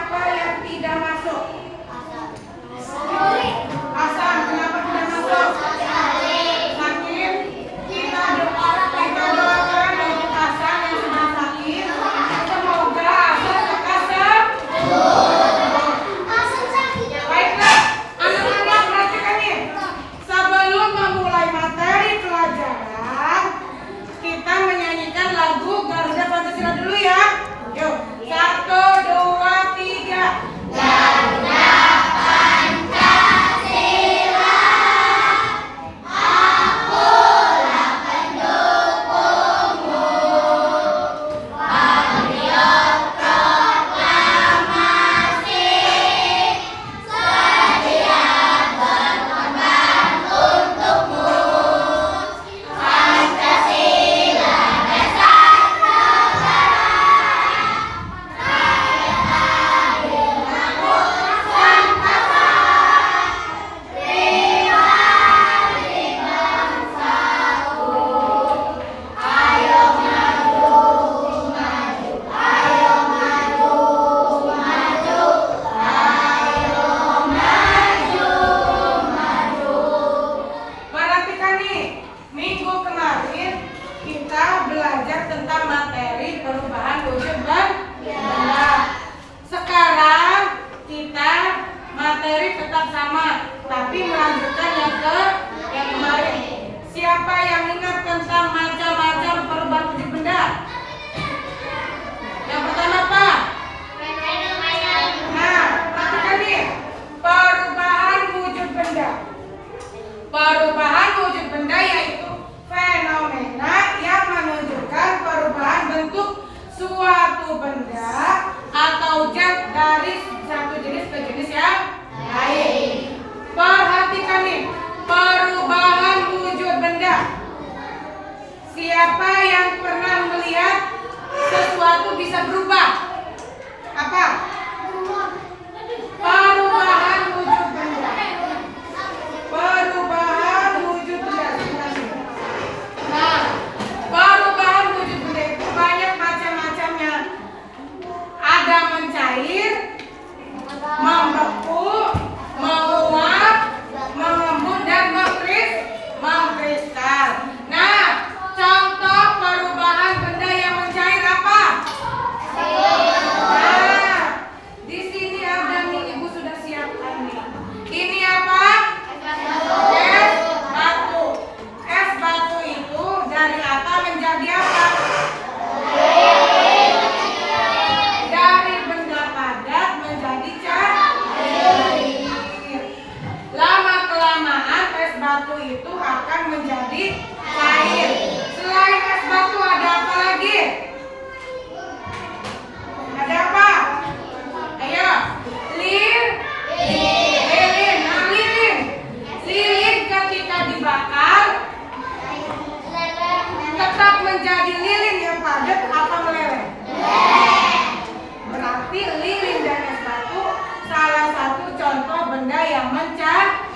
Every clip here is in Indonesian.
Siapa yang tidak masuk? Asam. Kenapa tidak masuk? Sakit. Kita doakan untuk Asam yang sedang sakit. Semoga Asam lekas sembuh. Baiklah, anak-anak perhatikan nih. Sebelum memulai materi pelajaran, kita menyanyikan lagu Garuda Pancasila dulu ya. Yuk, 1, 2, 3. Garuda Pancasila, akulah pendukungmu. Patriot proklamasi, sedia berkorban untukmu. Pancasila dasar negara, rakyat adil makmur santasa, pribadi bangsaku. Ayo maju, maju, ayo maju, maju, ayo maju, maju. Perhatikan nih, minggu kemarin kita belajar tentang materi perubahan wujud benda. Sekarang kita materi tetap sama, tapi melanjutkan yang kemarin. Siapa yang ingat tentang macam-macam perubahan wujud benda? Yang pertama apa? Nah, perhatikan nih, perubahan wujud benda. Perubahan wujud benda yaitu fenomena yang menunjukkan perubahan bentuk suatu benda atau zat dari satu jenis ke jenis yang lain. Perhatikan nih, perubahan wujud benda. Siapa yang pernah melihat sesuatu bisa berubah? Apa? Perubahan wujud benda. Perubahan wujud benda. Nah, perubahan wujud benda itu banyak macam-macamnya. Ada mencair, membeku, menguap, mengembun, dan mengkristal. Nah, contoh perubahan benda yang mencair apa? Nah, di sini ada nih, Ibu sudah siapkan nih. Ini apa? Es batu. Es batu itu dari apa menjadi apa? Dari benda padat menjadi cair. Lama-kelamaan es batu itu akan menjadi cair. Selain es batu ada apa lagi? Ada apa? Ayo. Lilin. Nah, lilin. Lilin ketika dibakar tetap menjadi lilin yang padat apa meleleh? Berarti lilin dan es batu salah satu contoh benda yang mencair.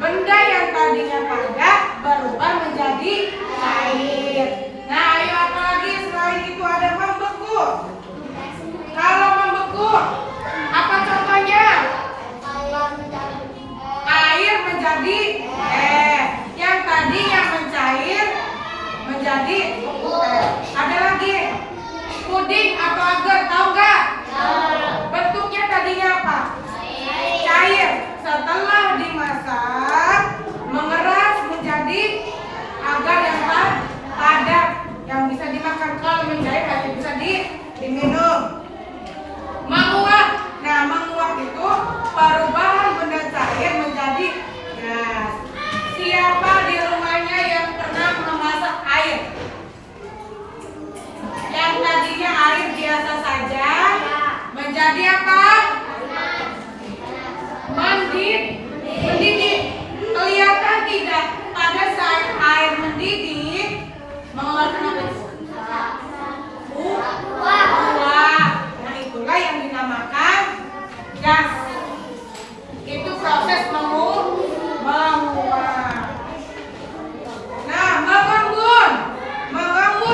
Benda yang tadinya padat berubah menjadi cair. Nah, ayo apa lagi selain itu? Ada membeku. Kalau membeku, apa contohnya? Air menjadi yang tadinya mencair menjadi ada lagi puding atau agar, tahu nggak? Bentuknya tadinya apa? Cair. Setelah dimasak mengeras menjadi agar yang padat yang bisa dimakan. Kalau mencair hanya bisa diminum. Menguap. Nah, menguap itu perubahan benda cair menjadi gas. Siapa di rumahnya yang pernah memasak air? Yang tadinya air biasa saja menjadi apa? Mendidih. Kelihatan tidak pada saat air mendidih mengeluarkan apa? Uap. Nah, itulah yang dinamakan gas. Itu proses menguap. Nah, mengembun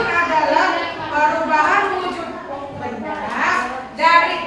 adalah perubahan wujud benda dari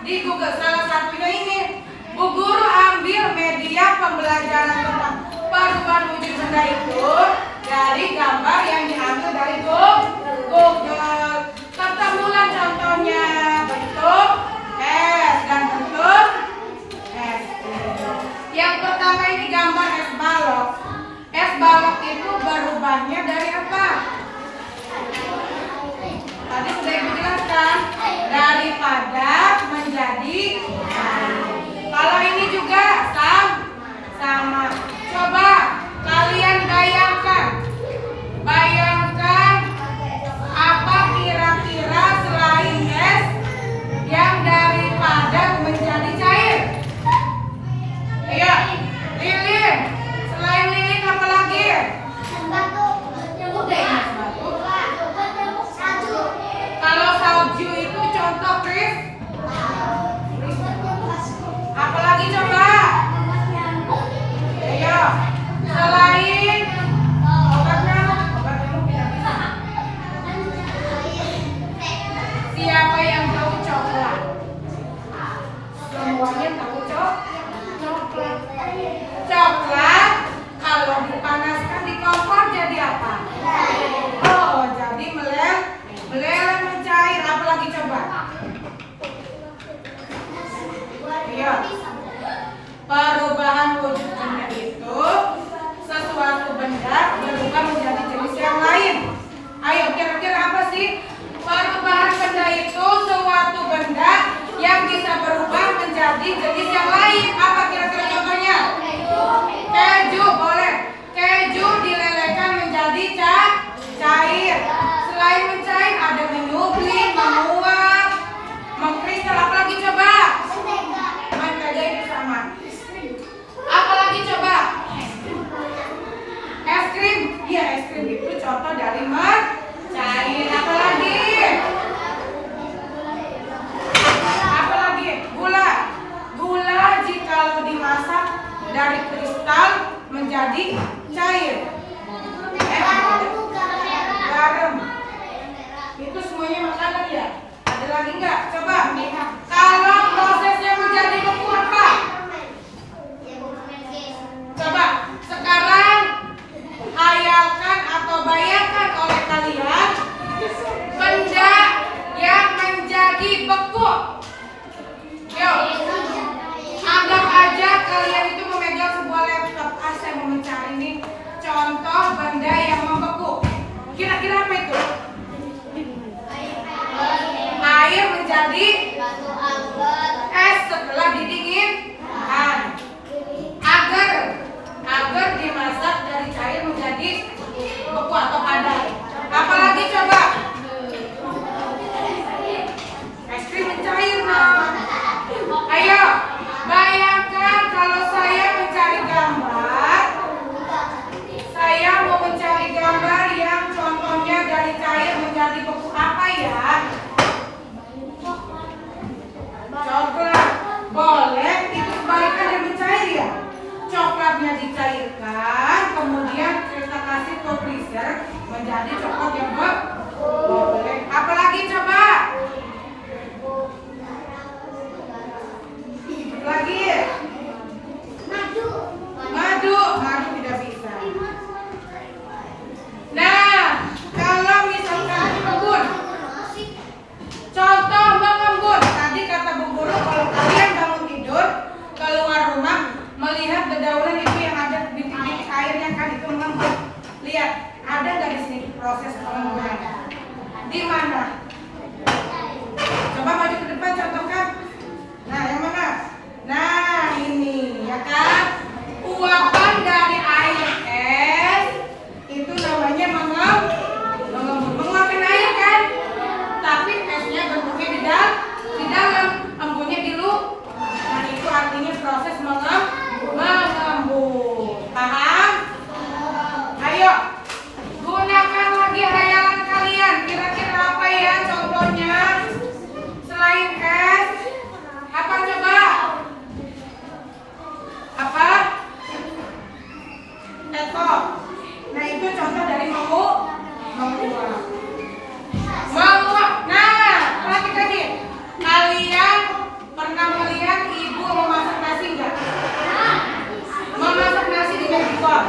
di Google. Salah satunya ini. Bu Guru ambil media pembelajaran tentang perubahan wujud benda itu dari gambar yang diambil dari Google. Ketemulah contohnya bentuk S dan bentuk S. Yang pertama ini gambar es balok. Es balok itu berubahnya dari apa? Tadi sudah Ibu jelaskan, dari padat menjadi cair. Kalau ini juga sama. Coba kalian bayangkan apa kira-kira selain es yang dari padat menjadi cair? Iya, lilin. Selain lilin apa lagi? Kalau salju itu contoh, Chris. Apalagi coba? Ayo. Selain obat nyamuk tidak bisa. Siapa yang tahu coklat? Semuanya tahu coklat. Coklat kalau dipanaskan di kompor jadi apa? Oh, jadi meleleh mencair. Apalagi coba? Iya. Perubahan wujud benda itu sesuatu benda berubah menjadi jenis yang lain. Ayo, kira-kira apa sih? Perubahan benda itu suatu benda yang bisa berubah menjadi jenis yang lain. Apa kira-kira contohnya? Keju, boleh. Keju dilelehkan menjadi cair. Selain mencair ada menyublim, menguap, mengkristal. Apalagi coba? Mentega itu sama. Apalagi coba? Es krim. Iya, es krim itu contoh dari mencair. Apalagi? Gula jikalau dimasak dari kristal menjadi cair. Garam. Itu semuanya makanan ya? Ada lagi enggak? Coba. Kalau prosesnya menjadi beku apa? Coba. Sekarang hayalkan atau bayangkan oleh kalian benda yang menjadi beku. Yuk. Anggap aja kalian itu memegang sebuah laptop. Saya mau mencari ini contoh benda yang membeku. Kira-kira apa itu? Air menjadi es setelah didinginkan. Agar dimasak dari cair menjadi beku atau padat. Apalagi coba? Es krim mencair, nah. Ayo, bayangkan kalau saya mencari gambar. Saya mau mencari gambar yang contohnya dari cair menjadi beku. Apa ya? Coklat. Boleh, itu kebalikan dari mencair ya? Coklatnya dicairkan, kemudian kita kasih ke freezer menjadi coklat yang beku. Boleh. Apalagi coba? Lagi? Madu tidak bisa. Nah, kalau misalkan mengembun, contoh mengembun. Tadi kata Bu Guru, kalau kalian bangun tidur keluar rumah melihat dedaunan itu yang ada bintik-bintik airnya kan itu mengembun. Lihat, ada nggak di sini proses pengembunan? magicom.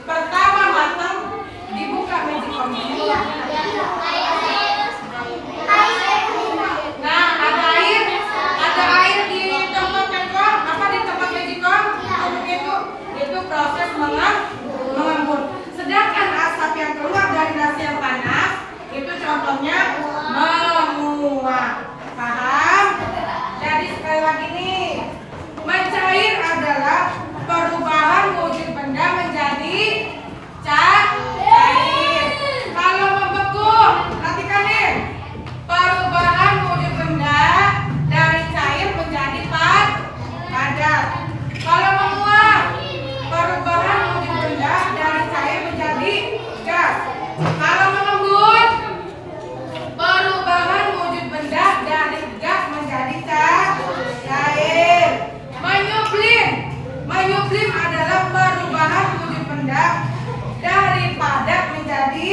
Pertama matang dibuka magicom. Nah, ada air di tempat magicom. Apa di tempat magicom? Itu proses mengembun. Sedangkan asap yang keluar dari nasi yang panas itu contohnya menguap. Paham? Jadi sekali lagi nih, mencair adalah perubahan wujud benda menjadi cair. Kalau membeku, perhatikan nih, perubahan wujud benda dari cair menjadi padat. Kalau menguap, perubahan wujud benda dari cair menjadi gas. Kalau mengembun, perubahan wujud benda dari gas menjadi cair. Menyublim adalah perubahan wujud benda dari padat menjadi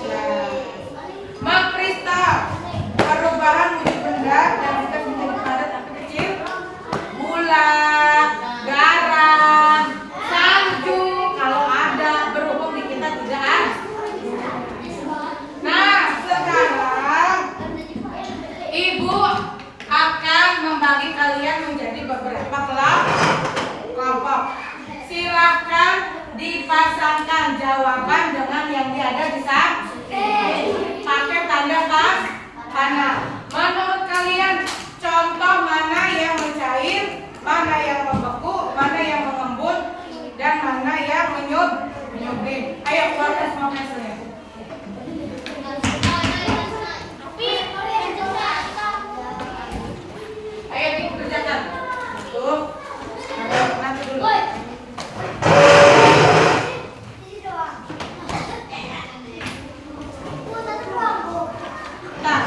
gas. Mengkristal, perubahan wujud benda dari gas menjadi padat tapi kecil. Gula, garam, salju kalau ada, berhubung di kita tidak ada. Nah, sekarang Ibu akan membagi kalian menjadi beberapa kelompok. Silahkan dipasangkan jawaban dengan yang ada di samping. Pakai tanda panah. Menurut kalian contoh mana yang mencair, mana yang membeku, mana yang mengembun, dan mana yang menyublim? Ayo keluarkan semua pensilnya. Ayo dikerjakan. Tuh. Nanti dulu. Nah.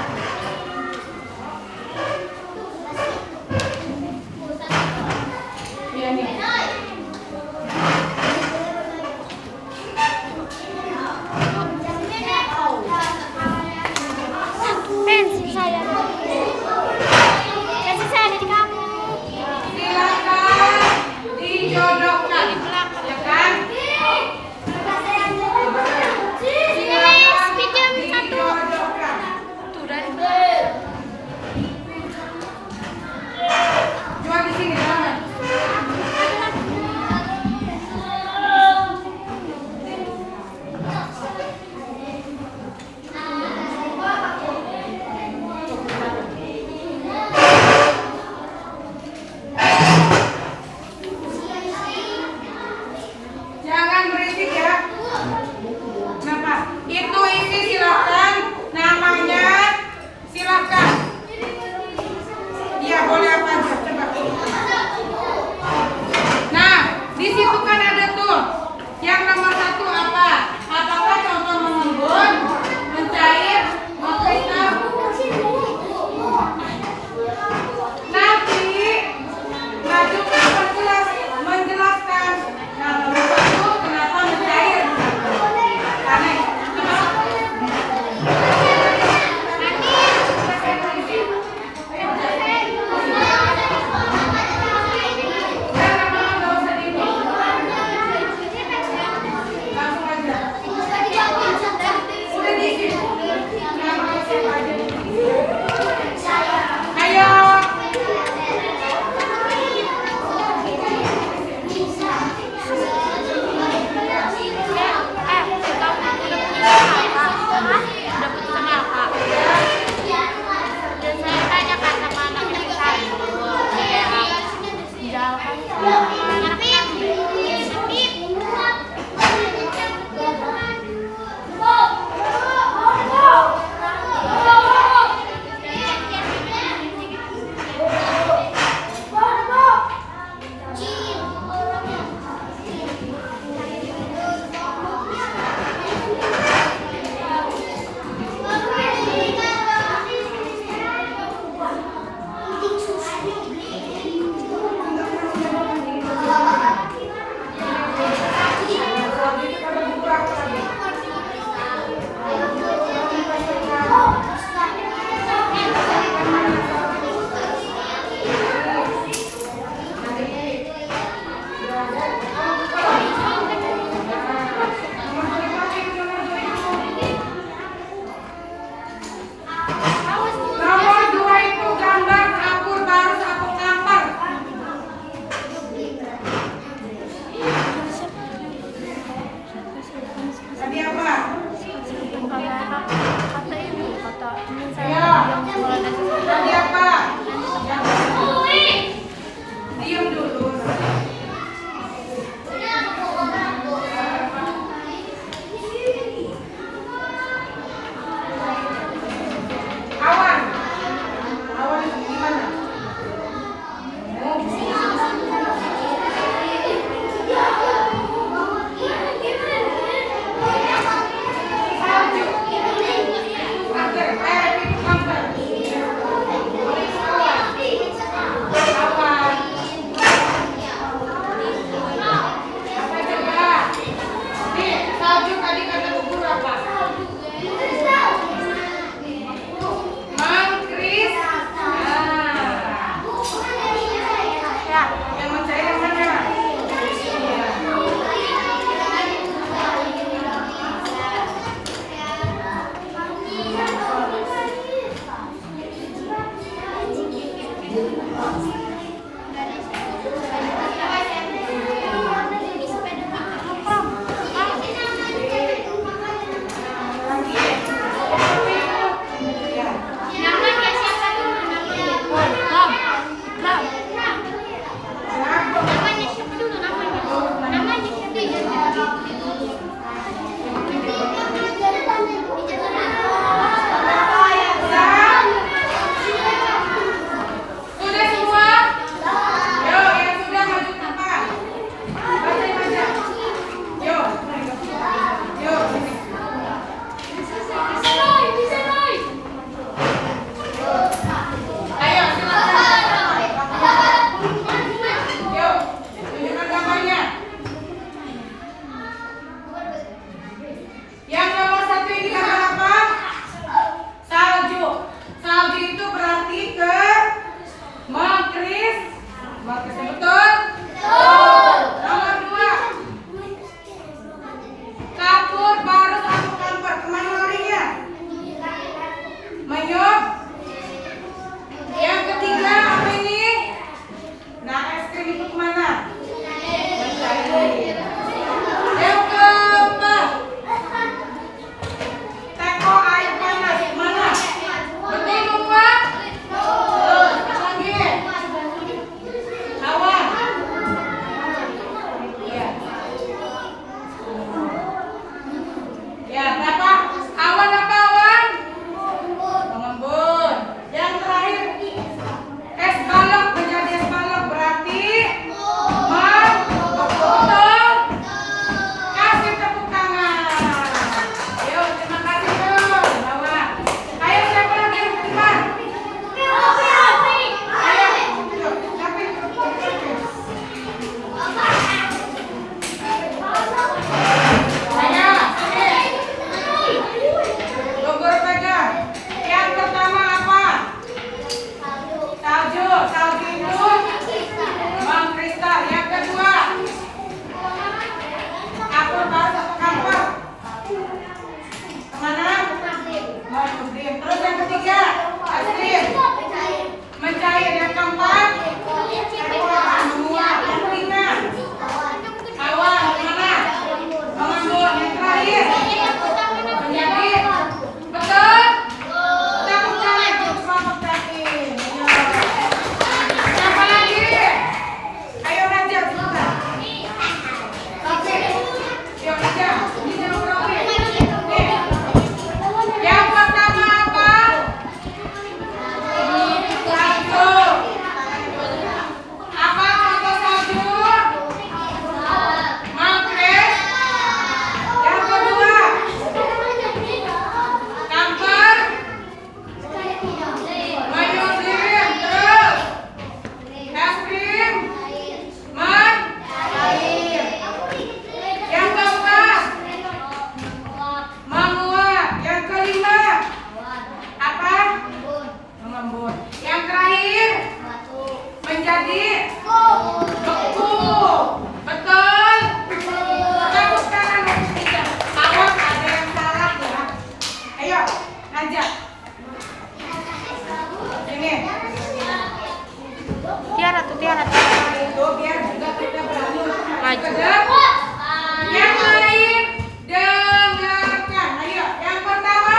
Yang lain dengarkan. Ayo, yang pertama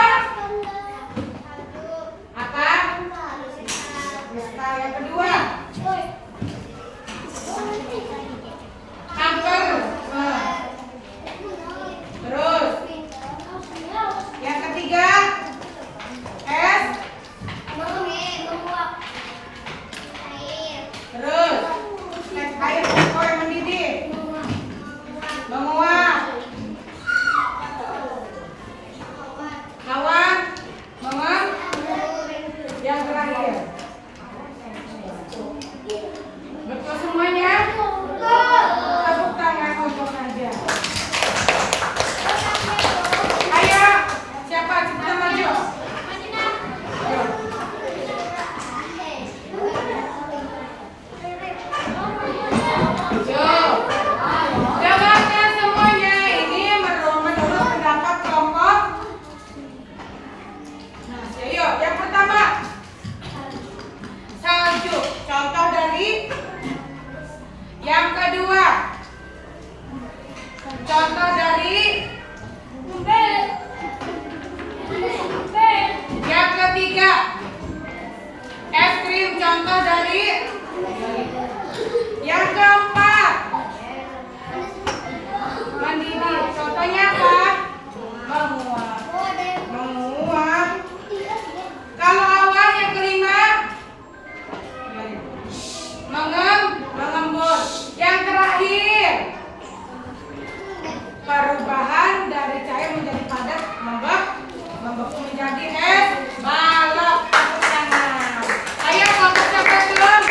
apa? Yang kedua kanker. Terus yang ketiga es. Terus es air yang mendidih. Menguap. Kawan, menguap. Yang terakhir contoh dari yang keempat, mendidih. Contohnya apa? Menguap. Menguap. Kalau awal yang kelima, mengembus. Yang terakhir, perubahan dari cair menjadi padat, membeku menjadi es balok. Ayo kelompok siapa belum?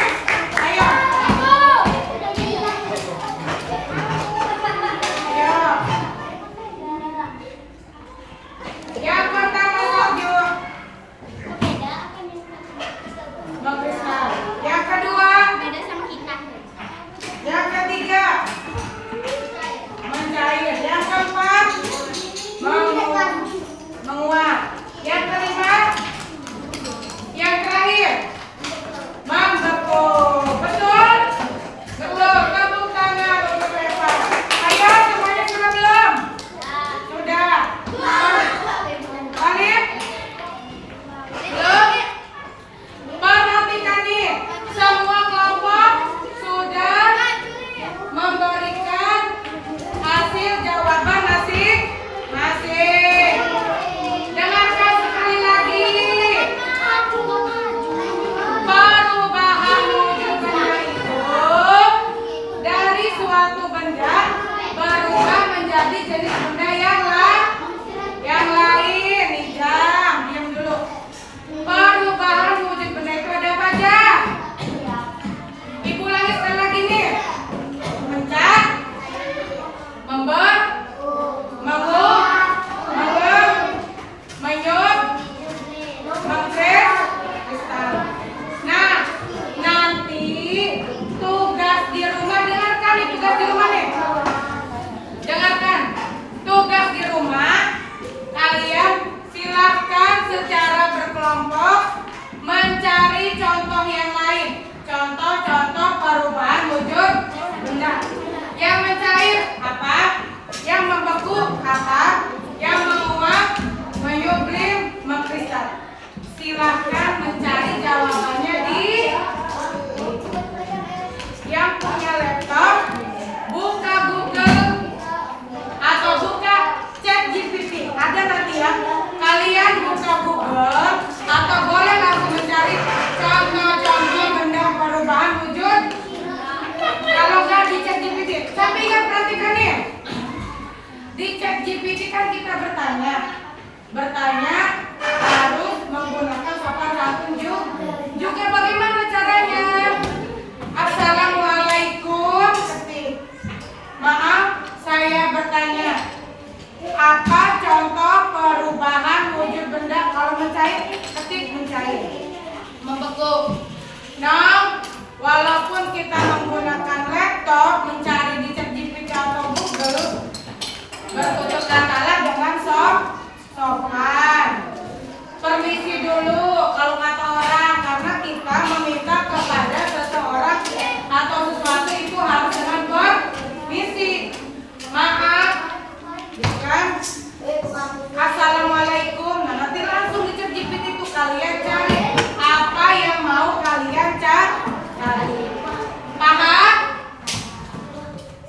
Ayo. Ayo. Yang pertama salju, mengkristal. Yang kedua, yang ketiga, mencair. Yang keempat, menguap. Yang kelima, yang terakhir, membeku. Betul? Betul. Tepuk tangan untuk Eva. Ayo semuanya sudah belum? Sudah. Alif? Belum? Perhatikan nih, semua kelompok sudah memberikan hasil jawaban masing-masing. Dengarkan sekali lagi. Perubahan wujud benda itu dari suatu benda berubah menjadi jenis benda yang lain. Nih jam, diam dulu. Perubahan wujud benda itu ada apa aja? Ibu ulangi sekali lagi nih. Mencak, menyut, mengkristal. Nah, nanti tugas di rumah, dengarkan nih tugas di rumah nih. Dengarkan, tugas di rumah kalian silahkan secara berkelompok mencari contoh yang lain. Contoh-contoh perubahan wujud benda. Yang mencair apa? Yang membeku apa? Yang menguap, menyublim, mengkristal. Silahkan mencari jawabannya di yang punya laptop, buka Google atau buka ChatGPT. Ada nanti ya. Kalian buka Google atau boleh langsung mencari contoh-contoh benda perubahan wujud. Kalau nggak di ChatGPT, tapi ingat perhatikan nih. Di ChatGPT kan kita bertanya harus menggunakan sopan santun juga. Bagaimana caranya? Assalamualaikum. Ketik. Maaf, saya bertanya. Apa contoh perubahan wujud benda kalau mencair? Ketik mencair. Membeku. Nah, walaupun kita menggunakan laptop mencari di ChatGPT atau Google, bertutur katalah dengan sopan. Permisi dulu kalau kata orang, karena kita meminta kepada seseorang atau sesuatu itu harus dengan permisi. Maaf, kan? Assalamualaikum. Nah, nanti langsung di ChatGPT itu kalian cari apa yang mau kalian cari. Paham?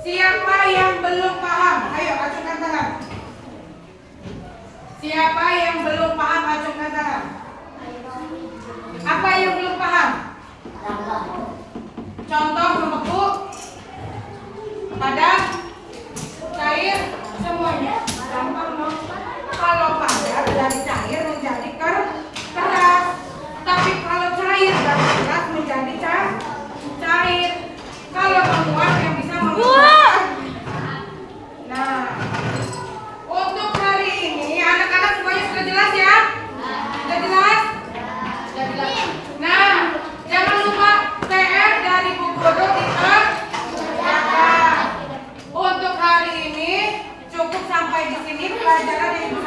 Siapa yang belum paham? Ayo acungkan tangan. Siapa yang belum paham acungkan tangan. Apa yang belum paham? Contoh membeku, padat, cair, semuanya gampang dong. Kalau padat dari cair menjadi keras, tapi kalau cair dari keras menjadi cair. Kalau menguap yang bisa menguap. Nah, untuk hari ini anak-anak semuanya sudah jelas ya? Sudah jelas? Sudah jelas. Nah, jangan lupa PR dari Bu Guru dikerjakan. Untuk hari ini cukup sampai di sini pelajaran yang